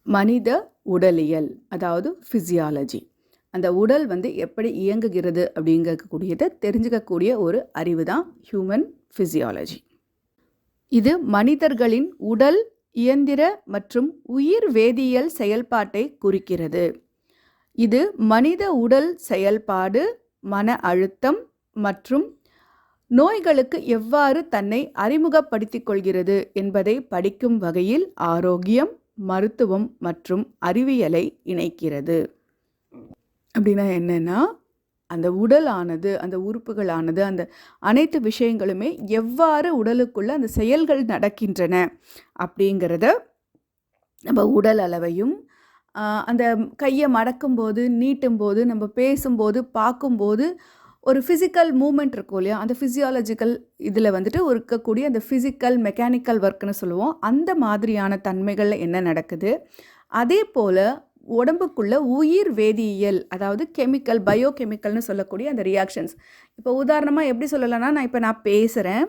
மனித உடலியல், அதாவது ஃபிசியாலஜி. அந்த உடல் எப்படி இயங்குகிறது அப்படிங்கக்கூடியதை தெரிஞ்சுக்கக்கூடிய ஒரு அறிவு தான் ஹியூமன் ஃபிசியாலஜி. இது மனிதர்களின் உடல், இயந்திர மற்றும் உயிர் வேதியியல் செயல்பாட்டை குறிக்கிறது. இது மனித உடல் செயல்பாடு, மன அழுத்தம் மற்றும் நோய்களுக்கு எவ்வாறு தன்னை அறிமுகப்படுத்திக் கொள்கிறது என்பதை படிக்கும் வகையில் ஆரோக்கியம், மருத்துவம் மற்றும் அறிவியலை இணைக்கிறது. அப்படின்னா என்னென்னா, அந்த உடலானது, அந்த உறுப்புகளானது, அந்த அனைத்து விஷயங்களுமே எவ்வாறு உடலுக்குள்ளே அந்த செயல்கள் நடக்கின்றன அப்படிங்கிறத நம்ம உடல் அளவையும், அந்த கையை மடக்கும்போது, நீட்டும்போது, நம்ம பேசும்போது, பார்க்கும்போது ஒரு ஃபிசிக்கல் மூமெண்ட் இருக்கும் இல்லையா, அந்த ஃபிசியாலஜிக்கல் இதில் இருக்கக்கூடிய அந்த ஃபிசிக்கல் மெக்கானிக்கல் ஒர்க்குன்னு சொல்லுவோம். அந்த மாதிரியான தன்மைகளில் என்ன நடக்குது, அதே போல் உடம்புக்குள்ள உயிர் வேதியியல், அதாவது கெமிக்கல், பயோகெமிக்கல்னு சொல்லக்கூடிய அந்த ரியாக்ஷன்ஸ். இப்போ உதாரணமாக எப்படி சொல்லலாம்னா, நான் பேசுகிறேன்,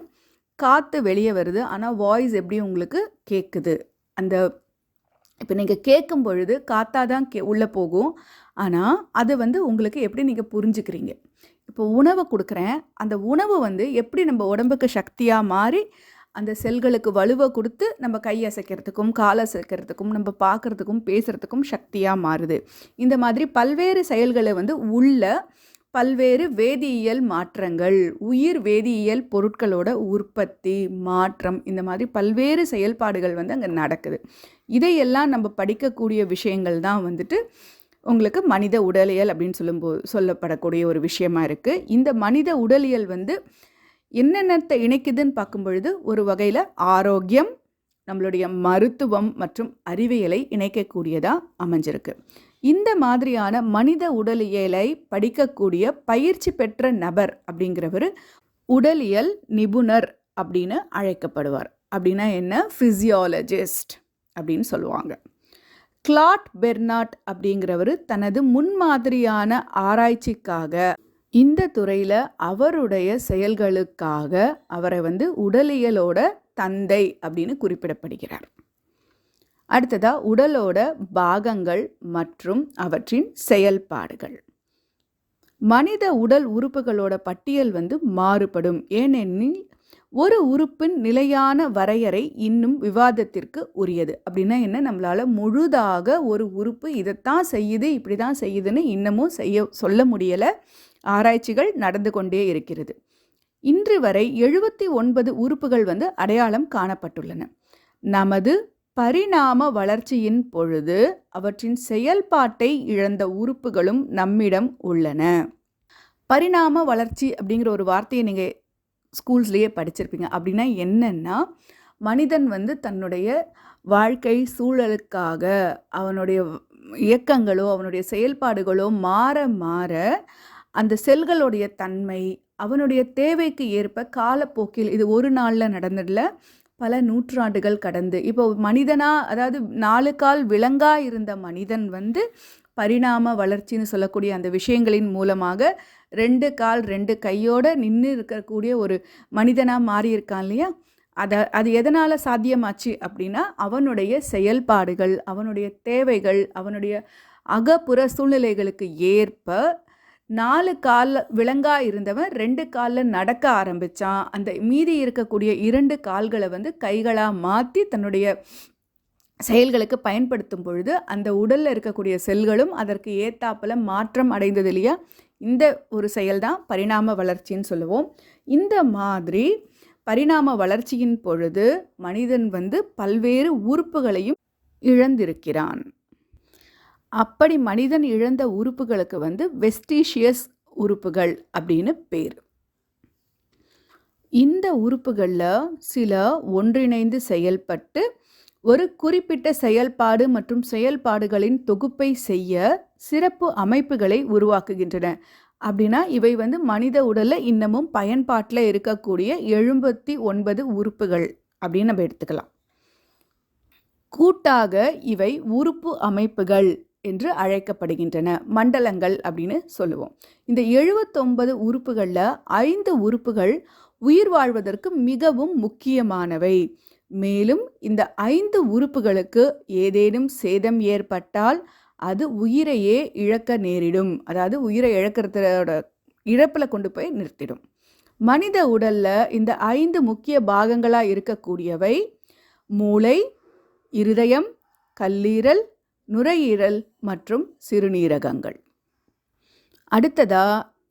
காற்று வெளியே வருது, ஆனால் வாய்ஸ் எப்படி உங்களுக்கு கேட்குது. அந்த இப்போ நீங்கள் கேட்கும் பொழுது காற்றாக தான் உள்ளே போகும், ஆனால் அது உங்களுக்கு எப்படி நீங்கள் புரிஞ்சுக்கிறீங்க. இப்போ உணவை கொடுக்குறேன், அந்த உணவு எப்படி நம்ம உடம்புக்கு சக்தியாக மாறி அந்த செல்களுக்கு வலுவை கொடுத்து நம்ம கை அசைக்கிறதுக்கும், கால் அசைக்கிறதுக்கும், நம்ம பார்க்குறதுக்கும், பேசுகிறதுக்கும் சக்தியாக மாறுது. இந்த மாதிரி பல்வேறு செயல்களை உள்ள பல்வேறு வேதியியல் மாற்றங்கள், உயிர் வேதியியல் பொருட்களோட உற்பத்தி, மாற்றம், இந்த மாதிரி பல்வேறு செயல்பாடுகள் அங்கே நடக்குது. இதையெல்லாம் நம்ம படிக்கக்கூடிய விஷயங்கள் தான் உங்களுக்கு மனித உடலியல் அப்படின்னு சொல்லப்படக்கூடிய ஒரு விஷயமா இருக்குது. இந்த மனித உடலியல் என்னென்னத்தை இணைக்குதுன்னு பார்க்கும் பொழுது ஒரு வகையில் ஆரோக்கியம், நம்மளுடைய மருத்துவம் மற்றும் அறிவியலை இணைக்கக்கூடியதாக அமைஞ்சிருக்கு. இந்த மாதிரியான மனித உடலியலை படிக்கக்கூடிய பயிற்சி பெற்ற நபர் அப்படிங்கிறவர் உடலியல் நிபுணர் அப்படின்னு அழைக்கப்படுவார். அப்படின்னா என்ன, ஃபிசியாலஜிஸ்ட் அப்படின்னு சொல்லுவாங்க. கிளாட் பெர்னாட் அப்படிங்கிறவர் தனது முன்மாதிரியான ஆராய்ச்சிக்காக, இந்த துறையில் அவருடைய செயல்களுக்காக அவரை உடலியலோட தந்தை அப்படின்னு குறிப்பிடப்படுகிறார். அடுத்ததாக உடலோட பாகங்கள் மற்றும் அவற்றின் செயல்பாடுகள். மனித உடல் உறுப்புகளோட பட்டியல் மாறுபடும். ஏனெனில் ஒரு உறுப்பின் நிலையான வரையறை இன்னும் விவாதத்திற்கு உரியது. அப்படின்னா என்ன, நம்மளால் முழுதாக ஒரு உறுப்பு இதைத்தான் செய்யுது, இப்படி தான் செய்யுதுன்னு இன்னமும் சொல்ல முடியலை. ஆராய்ச்சிகள் நடந்து கொண்டே இருக்கிறது. இன்று வரை 79 உறுப்புகள் அடையாளம் காணப்பட்டுள்ளன. நமது பரிணாம வளர்ச்சியின் பொழுது அவற்றின் செயல்பாட்டை இழந்த உறுப்புகளும் நம்மிடம் உள்ளன. பரிணாம வளர்ச்சி அப்படிங்கிற ஒரு வார்த்தையை நீங்கள் ஸ்கூல்ஸ்லேயே படிச்சிருப்பீங்க. அப்படின்னா என்னென்னா, மனிதன் தன்னுடைய வாழ்க்கை சூழலுக்காக அவனுடைய இயக்கங்களோ அவனுடைய செயல்பாடுகளோ மாற மாற அந்த செல்களுடைய தன்மை அவனுடைய தேவைக்கு ஏற்ப காலப்போக்கில், இது ஒரு நாளில் நடந்ததில்ல, பல நூற்றாண்டுகள் கடந்து, இப்போ மனிதனாக, அதாவது 4 கால் விலங்காக இருந்த மனிதன் பரிணாம வளர்ச்சின்னு சொல்லக்கூடிய அந்த விஷயங்களின் மூலமாக 2 கால் 2 கையோடு நின்று இருக்கக்கூடிய ஒரு மனிதனாக மாறியிருக்கான் இல்லையா. அது எதனால் சாத்தியமாச்சு அப்படின்னா, அவனுடைய செயல்பாடுகள், அவனுடைய தேவைகள், அவனுடைய அகப்புற சூழ்நிலைகளுக்கு ஏற்ப 4 கால் விலங்காக இருந்தவன் 2 காலில் நடக்க ஆரம்பித்தான். அந்த மீதி இருக்கக்கூடிய 2 கால்களை கைகளாக மாற்றி தன்னுடைய செயல்களுக்கு பயன்படுத்தும் பொழுது அந்த உடலில் இருக்கக்கூடிய செல்களும் அதற்கு ஏத்தாப்பில் மாற்றம் அடைந்தது இல்லையா. இந்த ஒரு செயல்தான் பரிணாம வளர்ச்சின்னு சொல்லுவோம். இந்த மாதிரி பரிணாம வளர்ச்சியின் பொழுது மனிதன் பல்வேறு உறுப்புகளையும் இழந்திருக்கிறான். அப்படி மனிதன் இழந்த உறுப்புகளுக்கு வெஸ்டீஷியஸ் உறுப்புகள் அப்படின்னு பேர். இந்த உறுப்புகளில் சில ஒன்றிணைந்து செயல்பட்டு ஒரு குறிப்பிட்ட செயல்பாடு மற்றும் செயல்பாடுகளின் தொகுப்பை செய்ய சிறப்பு அமைப்புகளை உருவாக்குகின்றன. அப்படின்னா இவை மனித உடலில் இன்னமும் பயன்பாட்டில் இருக்கக்கூடிய 79 உறுப்புகள் அப்படின்னு நம்ம எடுத்துக்கலாம். கூட்டாக இவை உறுப்பு அமைப்புகள் என்று அழைக்கப்படுகின்றன, மண்டலங்கள் அப்படின்னு சொல்லுவோம். இந்த 79 உறுப்புகளில் 5 உறுப்புகள் உயிர் வாழ்வதற்கு மிகவும் முக்கியமானவை. மேலும் இந்த 5 உறுப்புகளுக்கு ஏதேனும் சேதம் ஏற்பட்டால் அது உயிரையே இழக்க நேரிடும். அதாவது உயிரை இழக்கிறதோட இழப்பில் கொண்டு போய் நிறுத்திடும். மனித உடல்ல இந்த 5 முக்கிய பாகங்களாக இருக்கக்கூடியவை மூளை, இருதயம், கல்லீரல், நுரையீரல் மற்றும் சிறுநீரகங்கள். அடுத்ததா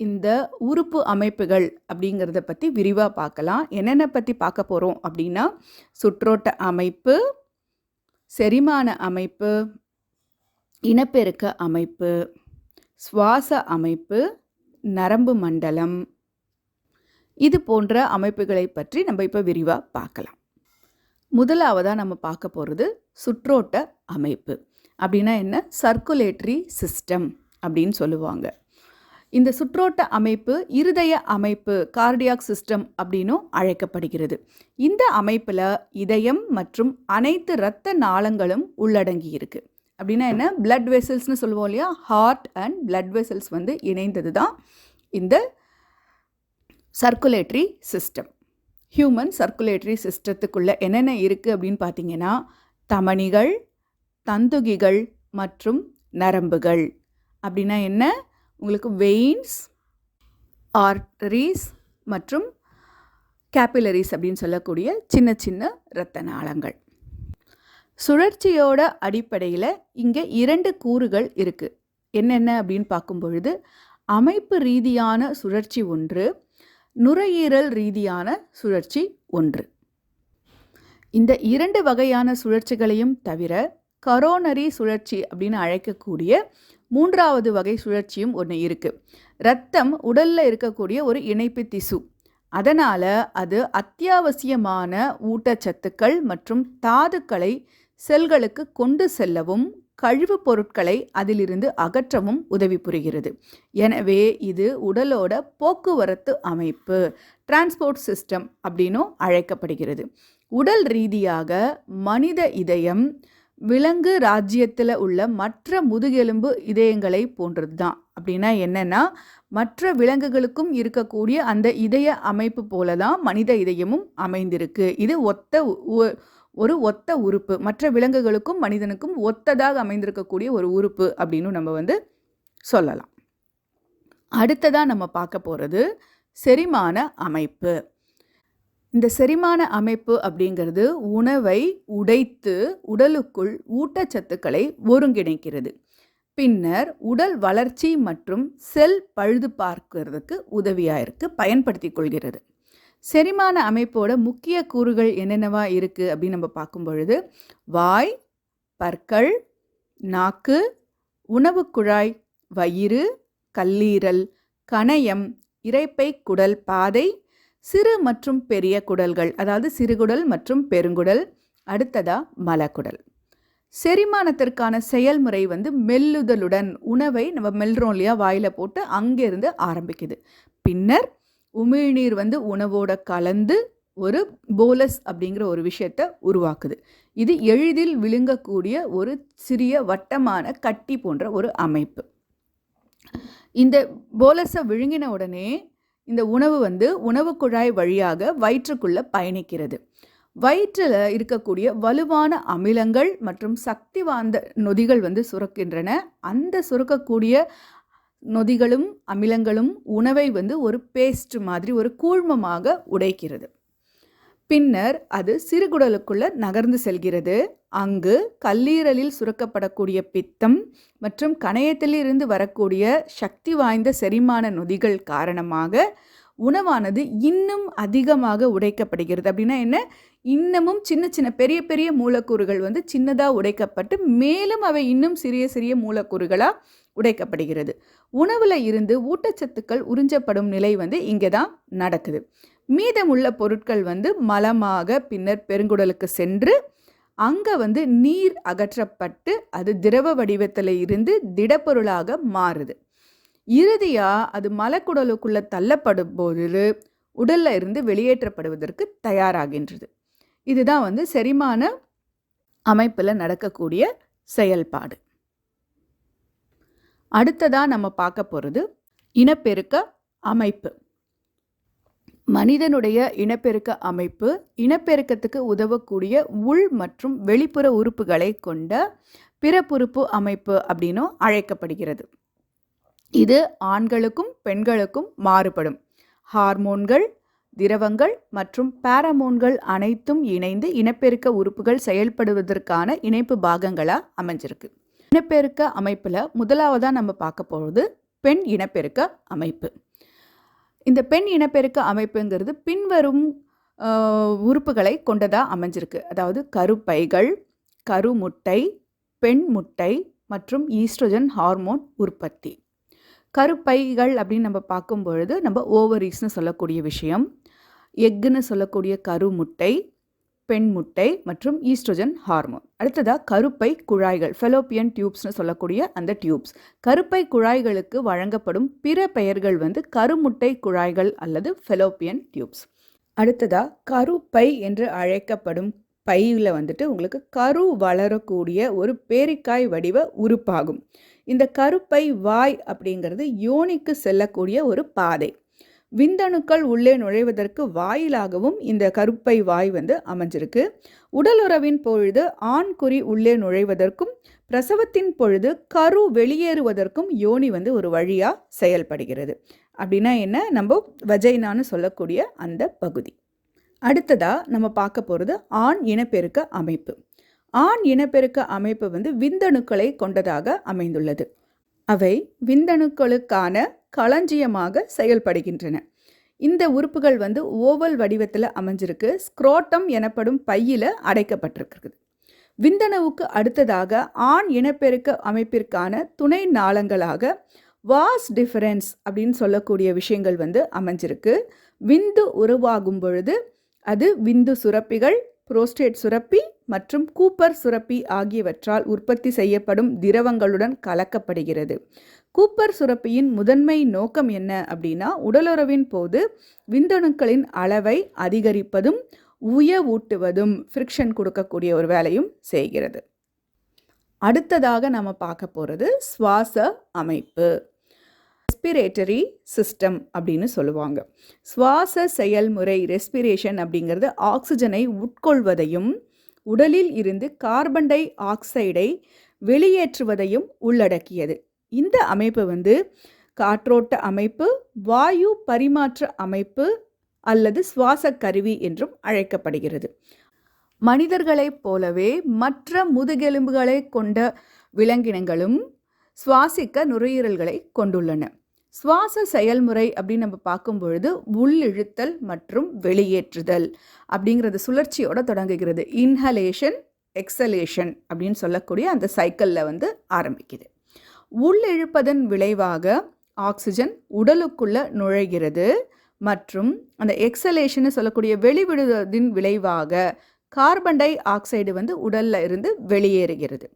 இந்த உறுப்பு அமைப்புகள் அப்படிங்கிறத பற்றி விரிவாக பார்க்கலாம். என்னென்ன பற்றி பார்க்க போகிறோம் அப்படின்னா, சுற்றோட்ட அமைப்பு, செரிமான அமைப்பு, இனப்பெருக்க அமைப்பு, சுவாச அமைப்பு, நரம்பு மண்டலம், இது போன்ற அமைப்புகளை பற்றி நம்ம இப்போ விரிவாக பார்க்கலாம். முதலாவதாக நம்ம பார்க்க போகிறது சுற்றோட்ட அமைப்பு. அப்படின்னா என்ன? சர்க்குலேட்டரி சிஸ்டம் அப்படின்னு சொல்லுவாங்க. இந்த சுற்றோட்ட அமைப்பு இருதய அமைப்பு, கார்டியாக் சிஸ்டம் அப்படின்னும் அழைக்கப்படுகிறது. இந்த அமைப்பில் இதயம் மற்றும் அனைத்து இரத்த நாளங்களும் உள்ளடங்கி இருக்கு. அப்படின்னா என்ன? பிளட் வெசல்ஸ்னு சொல்லுவோம் இல்லையா? ஹார்ட் அண்ட் பிளட் வெசல்ஸ் வந்து இணைந்தது தான் இந்த சர்க்குலேட்டரி சிஸ்டம். ஹியூமன் சர்க்குலேட்டரி சிஸ்டத்துக்குள்ளே என்னென்ன இருக்குது அப்படின்னு பார்த்தீங்கன்னா, தமனிகள், தந்துகிகள் மற்றும் நரம்புகள். அப்படின்னா என்ன? உங்களுக்கு வெயின்ஸ், ஆர்டரிஸ் மற்றும் கேபிலரிஸ் அப்படின்னு சொல்லக்கூடிய சின்ன சின்ன இரத்த நாளங்கள். சுழற்சியோட அடிப்படையில் இங்கே 2 கூறுகள் இருக்குது. என்னென்ன அப்படின்னு பார்க்கும் பொழுது, அமைப்பு ரீதியான சுழற்சி ஒன்று, நுரையீரல் ரீதியான சுழற்சி ஒன்று. இந்த 2 வகையான சுழற்சிகளையும் தவிர கரோனரி சுழற்சி அப்படின்னு அழைக்கக்கூடிய 3வது வகை சுழற்சியும் ஒன்று இருக்குது. இரத்தம் உடலில் இருக்கக்கூடிய ஒரு இணைப்பு திசு. அதனால் அது அத்தியாவசியமான ஊட்டச்சத்துக்கள் மற்றும் தாதுக்களை செல்களுக்கு கொண்டு செல்லவும் கழிவுப் பொருட்களை அதிலிருந்து அகற்றவும் உதவி புரிகிறது. எனவே இது உடலோட போக்குவரத்து அமைப்பு, டிரான்ஸ்போர்ட் சிஸ்டம் அப்படின்னும் அழைக்கப்படுகிறது. உடல் ரீதியாக மனித இதயம் விலங்கு ராஜ்யத்தில் உள்ள மற்ற முதுகெலும்பு இதயங்களை போன்றது தான். அப்படின்னா என்னென்னா, மற்ற விலங்குகளுக்கும் இருக்கக்கூடிய அந்த இதய அமைப்பு போல தான் மனித இதயமும் அமைந்திருக்கு. இது ஒரு ஒத்த உறுப்பு. மற்ற விலங்குகளுக்கும் மனிதனுக்கும் ஒத்ததாக அமைந்திருக்கக்கூடிய ஒரு உறுப்பு அப்படின்னு நம்ம வந்து சொல்லலாம். அடுத்ததாக நம்ம பார்க்க போகிறது செரிமான அமைப்பு. இந்த செரிமான அமைப்பு அப்படிங்கிறது உணவை உடைத்து உடலுக்குள் ஊட்டச்சத்துக்களை ஒருங்கிணைக்கிறது. பின்னர் உடல் வளர்ச்சி மற்றும் செல் பழுது பார்க்கிறதுக்கு உதவியாக பயன்படுத்தி கொள்கிறது. செரிமான அமைப்போட முக்கிய கூறுகள் என்னென்னவா இருக்குது அப்படின்னு நம்ம பார்க்கும் பொழுது, வாய், பற்கள், நாக்கு, உணவு குழாய், வயிறு, கல்லீரல், கணையம், இரைப்பை குடல் பாதை, சிறு மற்றும் பெரிய குடல்கள், அதாவது சிறுகுடல் மற்றும் பெருங்குடல், அடுத்ததா மலக்குடல். செரிமானத்திற்கான செயல்முறை வந்து மெல்லுதலுடன் உணவை நம்ம மெல்றோம் இல்லையா, வாயில் போட்டு அங்கேருந்து ஆரம்பிக்குது. பின்னர் உமிழ்நீர் வந்து உணவோட கலந்து ஒரு போலஸ் அப்படிங்கிற ஒரு விஷயத்தை உருவாக்குது. இது எளிதில் விழுங்கக்கூடிய ஒரு சிறிய வட்டமான கட்டி போன்ற ஒரு அமைப்பு. இந்த போலஸை விழுங்கின உடனே இந்த உணவு வந்து உணவு குழாய் வழியாக வயிற்றுக்குள்ளே பயணிக்கிறது. வயிற்றில் இருக்கக்கூடிய வலுவான அமிலங்கள் மற்றும் சக்தி வாய்ந்த நொதிகள் வந்து சுரக்கின்றன. அந்த சுரக்கக்கூடிய நொதிகளும் அமிலங்களும் உணவை வந்து ஒரு பேஸ்ட் மாதிரி ஒரு கூழ்மமாக உடைக்கிறது. பின்னர் அது சிறுகுடலுக்குள்ள நகர்ந்து செல்கிறது. அங்கு கல்லீரலில் சுரக்கப்படக்கூடிய பித்தம் மற்றும் கணையத்திலிருந்து வரக்கூடிய சக்தி வாய்ந்த செரிமான நொதிகள் காரணமாக உணவானது இன்னும் அதிகமாக உடைக்கப்படுகிறது. அப்படின்னா என்ன? இன்னமும் சின்ன சின்ன பெரிய பெரிய மூலக்கூறுகள் வந்து சின்னதாக உடைக்கப்பட்டு மேலும் அவை இன்னும் சிறிய சிறிய மூலக்கூறுகளாக உடைக்கப்படுகிறது. உணவில் இருந்து ஊட்டச்சத்துக்கள் உறிஞ்சப்படும் நிலை வந்து இங்கே தான் நடக்குது. மீதமுள்ள பொருட்கள் வந்து மலமாக பின்னர் பெருங்குடலுக்கு சென்று அங்கே வந்து நீர் அகற்றப்பட்டு அது திரவ வடிவத்தில் இருந்து திடப்பொருளாக மாறுது. இறுதியாக அது மலக்குடலுக்குள்ளே தள்ளப்படும் போது உடலில் இருந்து வெளியேற்றப்படுவதற்கு தயாராகின்றது. இதுதான் வந்து செரிமான அமைப்பில் நடக்கக்கூடிய செயல்பாடு. அடுத்ததாக நம்ம பார்க்க போகிறது இனப்பெருக்க அமைப்பு. மனிதனுடைய இனப்பெருக்க அமைப்பு இனப்பெருக்கத்துக்கு உதவக்கூடிய உள் மற்றும் வெளிப்புற உறுப்புகளை கொண்ட பிறப்புறுப்பு அமைப்பு அப்படின்னும் அழைக்கப்படுகிறது. இது ஆண்களுக்கும் பெண்களுக்கும் மாறுபடும். ஹார்மோன்கள், திரவங்கள் மற்றும் பாரமோன்கள் அனைத்தும் இணைந்து இனப்பெருக்க உறுப்புகள் செயல்படுவதற்கான இணைப்பு பாகங்களாக அமைஞ்சிருக்கு. இனப்பெருக்க அமைப்பில் முதலாவதாக நம்ம பார்க்க போகிறது பெண் இனப்பெருக்க அமைப்பு. இந்த பெண் இனப்பெருக்க அமைப்புங்கிறது பின்வரும் உறுப்புகளை கொண்டதாக அமைஞ்சிருக்கு. அதாவது கருப்பைகள், கருமுட்டை, பெண் முட்டை மற்றும் ஈஸ்ட்ரோஜன் ஹார்மோன் உற்பத்தி. கருப்பைகள் அப்படின்னு நம்ம பார்க்கும் பொழுது நம்ம ஓவரீஸ்னு சொல்லக்கூடிய விஷயம், எக்குன்னு சொல்லக்கூடிய கருமுட்டை, பெண் முட்டை மற்றும் ஈஸ்ட்ரோஜன் ஹார்மோன். அடுத்ததாக கருப்பை குழாய்கள், ஃபெலோப்பியன் டியூப்ஸ்னு சொல்லக்கூடிய அந்த டியூப்ஸ். கருப்பை குழாய்களுக்கு வழங்கப்படும் பிற பெயர்கள் கருமுட்டை குழாய்கள் அல்லது ஃபெலோப்பியன் டியூப்ஸ். அடுத்ததாக கருப்பை என்று அழைக்கப்படும் பையில் உங்களுக்கு கரு வளரக்கூடிய ஒரு பேரிக்காய் வடிவ உறுப்பாகும். இந்த கருப்பை வாய் அப்படிங்கிறது யோனிக்கு செல்லக்கூடிய ஒரு பாதை. விந்தணுக்கள் உள்ளே நுழைவதற்கு வாயிலாகவும் இந்த கருப்பை வாய் அமைஞ்சிருக்கு. உடலுறவின் பொழுது ஆண்குறி உள்ளே நுழைவதற்கும் பிரசவத்தின் பொழுது கரு வெளியேறுவதற்கும் யோனி ஒரு வழியாக செயல்படுகிறது. அப்படின்னா என்ன, நம்ம வஜைனான்னு சொல்லக்கூடிய அந்த பகுதி. அடுத்ததாக நம்ம பார்க்க போகிறது ஆண் இனப்பெருக்க அமைப்பு. ஆண் இனப்பெருக்க அமைப்பு விந்தணுக்களை கொண்டதாக அமைந்துள்ளது. அவை விந்தணுக்களுக்கான களஞ்சியமாக செயல்படுகின்றன. இந்த உறுப்புகள் ஓவல் வடிவத்தில் அமைஞ்சிருக்கு. ஸ்க்ரோட்டம் எனப்படும் பையில் அடைக்கப்பட்டிருக்கிறது. விந்தணுவுக்கு அடுத்ததாக ஆண் இனப்பெருக்க அமைப்பிற்கான துணை நாளங்களாக வாஸ் டிஃபரன்ஸ் அப்படின்னு சொல்லக்கூடிய விஷயங்கள் அமைஞ்சிருக்கு. விந்து உருவாகும் பொழுது அது விந்து சுரப்பிகள், புரோஸ்டேட் சுரப்பி மற்றும் கூப்பர் சுரப்பி ஆகியவற்றால் உற்பத்தி செய்யப்படும் திரவங்களுடன் கலக்கப்படுகிறது. கூப்பர் சுரப்பியின் முதன்மை நோக்கம் என்ன அப்படின்னா, உடலுறவின் போது விந்தணுக்களின் அளவை அதிகரிப்பதும் உயவூட்டுவதும், ஃப்ரிக்ஷன் கொடுக்கக்கூடிய ஒரு வேலையும் செய்கிறது. அடுத்ததாக நம்ம பார்க்க போகிறது சுவாச அமைப்பு, ரெஸ்பிரேட்டரி சிஸ்டம் அப்படின்னு சொல்லுவாங்க. சுவாச செயல்முறை ரெஸ்பிரேஷன் அப்படிங்கிறது ஆக்சிஜனை உட்கொள்வதையும் உடலில் இருந்து கார்பன் டை ஆக்சைடை வெளியேற்றுவதையும் உள்ளடக்கியது. இந்த அமைப்பு காற்றோட்ட அமைப்பு, வாயு பரிமாற்ற அமைப்பு அல்லது சுவாச கருவி என்றும் அழைக்கப்படுகிறது. மனிதர்களைப் போலவே மற்ற முதுகெலும்புகளை கொண்ட விலங்கினங்களும் சுவாசிக்க நுரையீரல்களை கொண்டுள்ளன. சுவாச செயல்முறை அப்படின்னு நம்ம பார்க்கும் பொழுது உள்ளிழுத்தல் மற்றும் வெளியேற்றுதல் அப்படிங்கிறது சுழற்சியோட தொடங்குகிறது. இன்ஹலேஷன், எக்ஸலேஷன் அப்படின்னு சொல்லக்கூடிய அந்த சைக்கிளில் ஆரம்பிக்குது. உள்ளிழுப்பதன் விளைவாக ஆக்சிஜன் உடலுக்குள்ள நுழைகிறது மற்றும் அந்த எக்ஸலேஷன் சொல்லக்கூடிய வெளிவிடுவதின் விளைவாக கார்பன் டை ஆக்சைடு உடல்ல இருந்து வெளியேறுகிறது.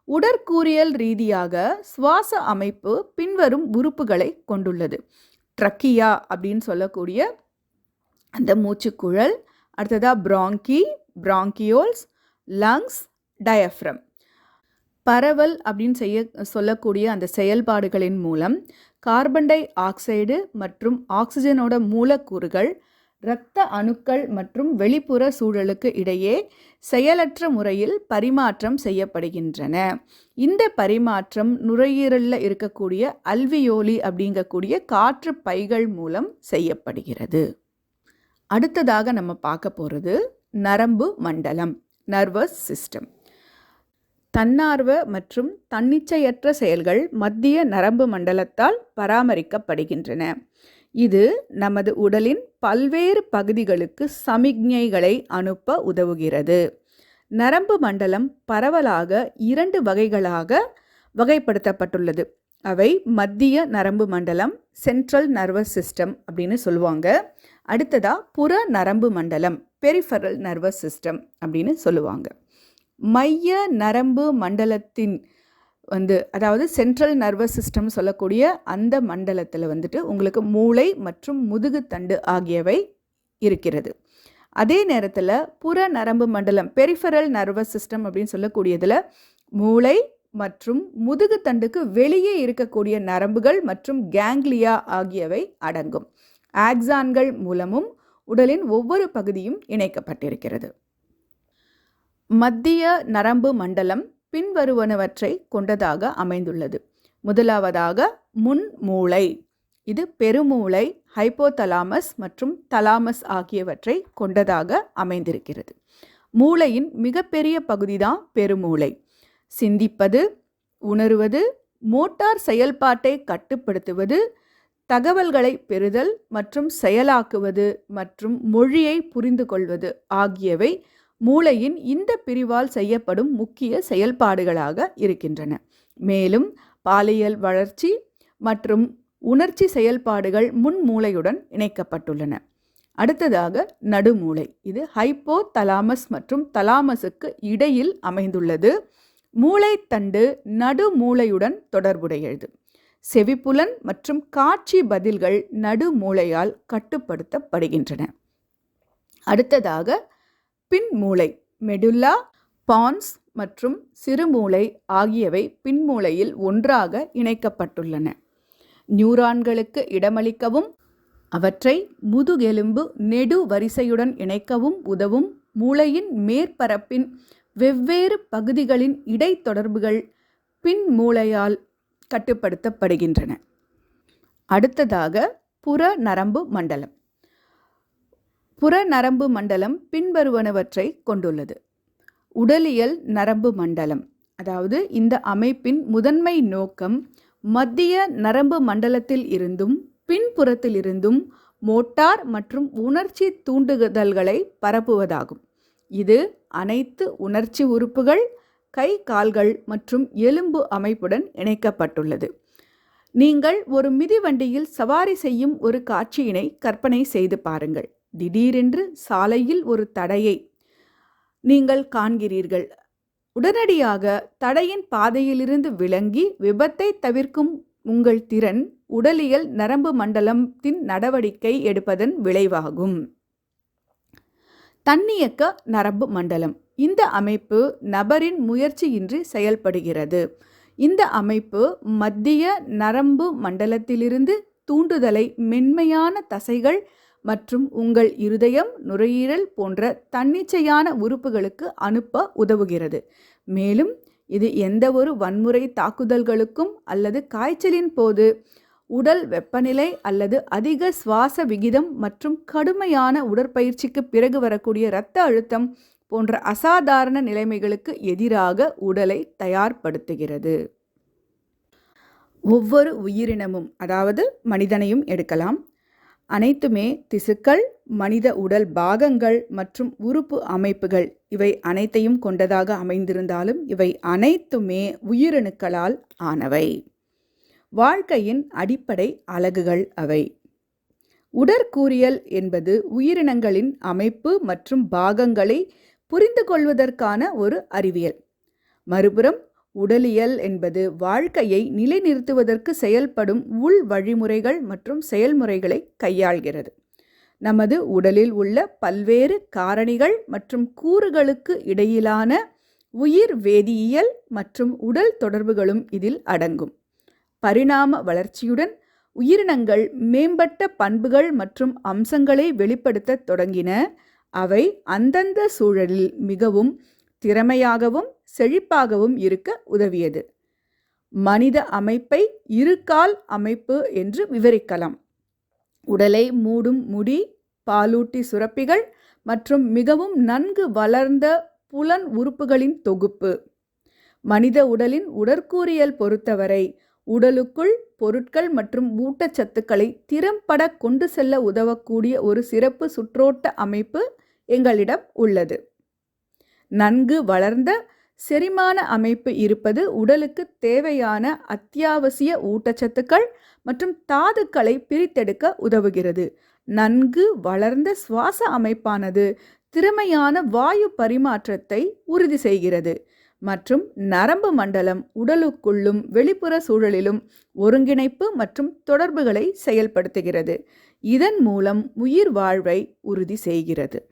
உடற்கூறியல் ரீதியாக சுவாச அமைப்பு பின்வரும் உறுப்புகளை கொண்டுள்ளது. ட்ரக்கியா அப்படின்னு சொல்லக்கூடிய அந்த மூச்சுக்குழல், அடுத்ததாக பிராங்கி, பிராங்கியோல்ஸ், லங்ஸ், டயஃப்ரம். பரவல் அப்படின்னு சொல்லக்கூடிய அந்த செயல்பாடுகளின் மூலம் கார்பன் டை ஆக்சைடு மற்றும் ஆக்சிஜனோட மூலக்கூறுகள் இரத்த அணுக்கள் மற்றும் வெளிப்புற சூழலுக்கு இடையே செயலற்ற முறையில் பரிமாற்றம் செய்யப்படுகின்றன. இந்த பரிமாற்றம் நுரையீரலில் இருக்கக்கூடிய அல்வியோலி அப்படிங்கக்கூடிய காற்று பைகள் மூலம் செய்யப்படுகிறது. அடுத்ததாக நம்ம பார்க்க போகிறது நரம்பு மண்டலம், நர்வஸ் சிஸ்டம். தன்னார்வ மற்றும் தன்னிச்சையற்ற செயல்கள் மத்திய நரம்பு மண்டலத்தால் பராமரிக்கப்படுகின்றன. இது நமது உடலின் பல்வேறு பகுதிகளுக்கு சமிக்ஞைகளை அனுப்ப உதவுகிறது. நரம்பு மண்டலம் பரவலாக 2 வகைகளாக வகைப்படுத்தப்பட்டுள்ளது. அவை மத்திய நரம்பு மண்டலம், சென்ட்ரல் நர்வஸ் சிஸ்டம் அப்படின்னு சொல்லுவாங்க. அடுத்ததாக புற நரம்பு மண்டலம், பெரிஃபரல் நர்வஸ் சிஸ்டம் அப்படின்னு சொல்லுவாங்க. மைய நரம்பு மண்டலத்தின் அதாவது சென்ட்ரல் நர்வஸ் சிஸ்டம் சொல்லக்கூடிய அந்த மண்டலத்தில் உங்களுக்கு மூளை மற்றும் முதுகுத்தண்டு ஆகியவை இருக்கிறது. அதே நேரத்தில் புற நரம்பு மண்டலம், பெரிஃபரல் நர்வஸ் சிஸ்டம் அப்படின்னு சொல்லக்கூடியதில் மூளை மற்றும் முதுகுத்தண்டுக்கு வெளியே இருக்கக்கூடிய நரம்புகள் மற்றும் கேங்க்லியா ஆகியவை அடங்கும். ஆக்சான்கள் மூலமும் உடலின் ஒவ்வொரு பகுதியும் இணைக்கப்பட்டிருக்கிறது. மத்திய நரம்பு மண்டலம் பின்வருவனவற்றை கொண்டதாக அமைந்துள்ளது. முதலாவதாக முன்மூளை. இது பெருமூளை, ஹைப்போதலாமஸ் மற்றும் தலாமஸ் ஆகியவற்றை கொண்டதாக அமைந்திருக்கிறது. மூளையின் மிகப்பெரிய பகுதிதான் பெருமூளை. சிந்திப்பது, உணருவது, மோட்டார் செயல்பாட்டை கட்டுப்படுத்துவது, தகவல்களை பெறுதல் மற்றும் செயலாக்குவது மற்றும் மொழியை புரிந்து கொள்வது ஆகியவை மூளையின் இந்த பிரிவால் செய்யப்படும் முக்கிய செயல்பாடுகளாக இருக்கின்றன. மேலும் பாலியல் வளர்ச்சி மற்றும் உணர்ச்சி செயல்பாடுகள் முன்மூளையுடன் இணைக்கப்பட்டுள்ளன. அடுத்ததாக நடுமூளை. இது ஹைப்போ தலாமஸ் மற்றும் தலாமஸுக்கு இடையில் அமைந்துள்ளது. மூளைத்தண்டு நடுமூளையுடன் தொடர்புடையது. செவிப்புலன் மற்றும் காட்சி பதில்கள் நடுமூளையால் கட்டுப்படுத்தப்படுகின்றன. அடுத்ததாக பின்மூளை. மெடுல்லா, பான்ஸ் மற்றும் சிறுமூளை ஆகியவை பின்மூளையில் ஒன்றாக இணைக்கப்பட்டுள்ளன. நியூரான்களுக்கு இடமளிக்கவும் அவற்றை முதுகெலும்பு நெடு வரிசையுடன் இணைக்கவும் உதவும் மூளையின் மேற்பரப்பின் வெவ்வேறு பகுதிகளின் இடைத்தொடர்புகள் பின்மூளையால் கட்டுப்படுத்தப்படுகின்றன. அடுத்ததாக புறநரம்பு மண்டலம். புறநரம்பு மண்டலம் பின்வருவனவற்றை கொண்டுள்ளது. உடலியல் நரம்பு மண்டலம். அதாவது இந்த அமைப்பின் முதன்மை நோக்கம் மத்திய நரம்பு மண்டலத்தில் இருந்தும் பின்புறத்தில் இருந்தும் மோட்டார் மற்றும் உணர்ச்சி தூண்டுதல்களை பரப்புவதாகும். இது அனைத்து உணர்ச்சி உறுப்புகள், கை கால்கள் மற்றும் எலும்பு அமைப்புடன் இணைக்கப்பட்டுள்ளது. நீங்கள் ஒரு மிதிவண்டியில் சவாரி செய்யும் ஒரு காட்சியினை கற்பனை செய்து பாருங்கள். திடீரென்று சாலையில் ஒரு தடையை நீங்கள் காண்கிறீர்கள். உடனடியாக தடையின் பாதையிலிருந்து விலகி விபத்தை தவிர்க்கும் உங்கள் திறன் உடலியல் நரம்பு மண்டலத்தின் நடவடிக்கை எடுப்பதன் விளைவாகும். தன்னியக்க நரம்பு மண்டலம். இந்த அமைப்பு நபரின் முயற்சியின்றி செயல்படுகிறது. இந்த அமைப்பு மத்திய நரம்பு மண்டலத்திலிருந்து தூண்டுதலை மென்மையான தசைகள் மற்றும் உங்கள் இருதயம், நுரையீரல் போன்ற தன்னிச்சையான உறுப்புகளுக்கு அனுப்ப உதவுகிறது. மேலும் இது எந்த ஒரு வன்முறை தாக்குதல்களுக்கும் அல்லது காய்ச்சலின் போது உடல் வெப்பநிலை அல்லது அதிக சுவாச விகிதம் மற்றும் கடுமையான உடற்பயிற்சிக்கு பிறகு வரக்கூடிய இரத்த அழுத்தம் போன்ற அசாதாரண நிலைமைகளுக்கு எதிராக உடலை தயார்படுத்துகிறது. ஒவ்வொரு உயிரினமும், அதாவது மனிதனையும் எடுக்கலாம், அனைத்துமே திசுக்கள், மனித உடல் பாகங்கள் மற்றும் உறுப்பு அமைப்புகள் இவை அனைத்தையும் கொண்டதாக அமைந்திருந்தாலும் இவை அனைத்துமே உயிரணுக்களால் ஆனவை. வாழ்க்கையின் அடிப்படை அலகுகள் அவை. உடற்கூறியல் என்பது உயிரினங்களின் அமைப்பு மற்றும் பாகங்களை புரிந்து கொள்வதற்கான ஒரு அறிவியல். மறுபுறம் உடலியல் என்பது வாழ்க்கையை நிலைநிறுத்துவதற்கு செயல்படும் உள் வழிமுறைகள் மற்றும் செயல்முறைகளை கையாள்கிறது. நமது உடலில் உள்ள பல்வேறு காரணிகள் மற்றும் கூறுகளுக்கு இடையிலான உயிர் வேதியியல் மற்றும் உடல் தொடர்புகளும் இதில் அடங்கும். பரிணாம வளர்ச்சியுடன் உயிரினங்கள் மேம்பட்ட பண்புகள் மற்றும் அம்சங்களை வெளிப்படுத்த தொடங்கின. அவை அந்தந்த சூழலில் மிகவும் திறமையாகவும் செழிப்பாகவும் இருக்க உதவியது. மனித அமைப்பை இருகால் அமைப்பு என்று விவரிக்கலாம். உடலை மூடும் முடி, பாலூட்டி சுரப்பிகள் மற்றும் மிகவும் நன்கு வளர்ந்த புலன் உறுப்புகளின் தொகுப்பு. மனித உடலின் உடற்கூறியல் பொறுத்தவரை உடலுக்குள் பொருட்கள் மற்றும் ஊட்டச்சத்துக்களை திறம்பட கொண்டு செல்ல உதவக்கூடிய ஒரு சிறப்பு சுற்றோட்ட அமைப்பு எங்களிடம் உள்ளது. நன்கு வளர்ந்த செரிமான அமைப்பு இருப்பது உடலுக்கு தேவையான அத்தியாவசிய ஊட்டச்சத்துக்கள் மற்றும் தாதுக்களை பிரித்தெடுக்க உதவுகிறது. நன்கு வளர்ந்த சுவாச அமைப்பானது திறமையான வாயு பரிமாற்றத்தை உறுதி செய்கிறது மற்றும் நரம்பு மண்டலம் உடலுக்குள்ளும் வெளிப்புற சூழலிலும் ஒருங்கிணைப்பு மற்றும் தொடர்புகளை செயல்படுத்துகிறது. இதன் மூலம் உயிர் வாழ்வை உறுதி செய்கிறது.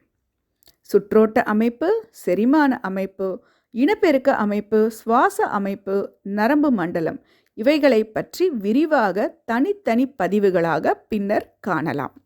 சுற்றோட்ட அமைப்பு, செரிமான அமைப்பு, இனப்பெருக்க அமைப்பு, சுவாச அமைப்பு, நரம்பு மண்டலம் இவைகளை பற்றி விரிவாக தனித்தனி பதிவுகளாக பின்னர் காணலாம்.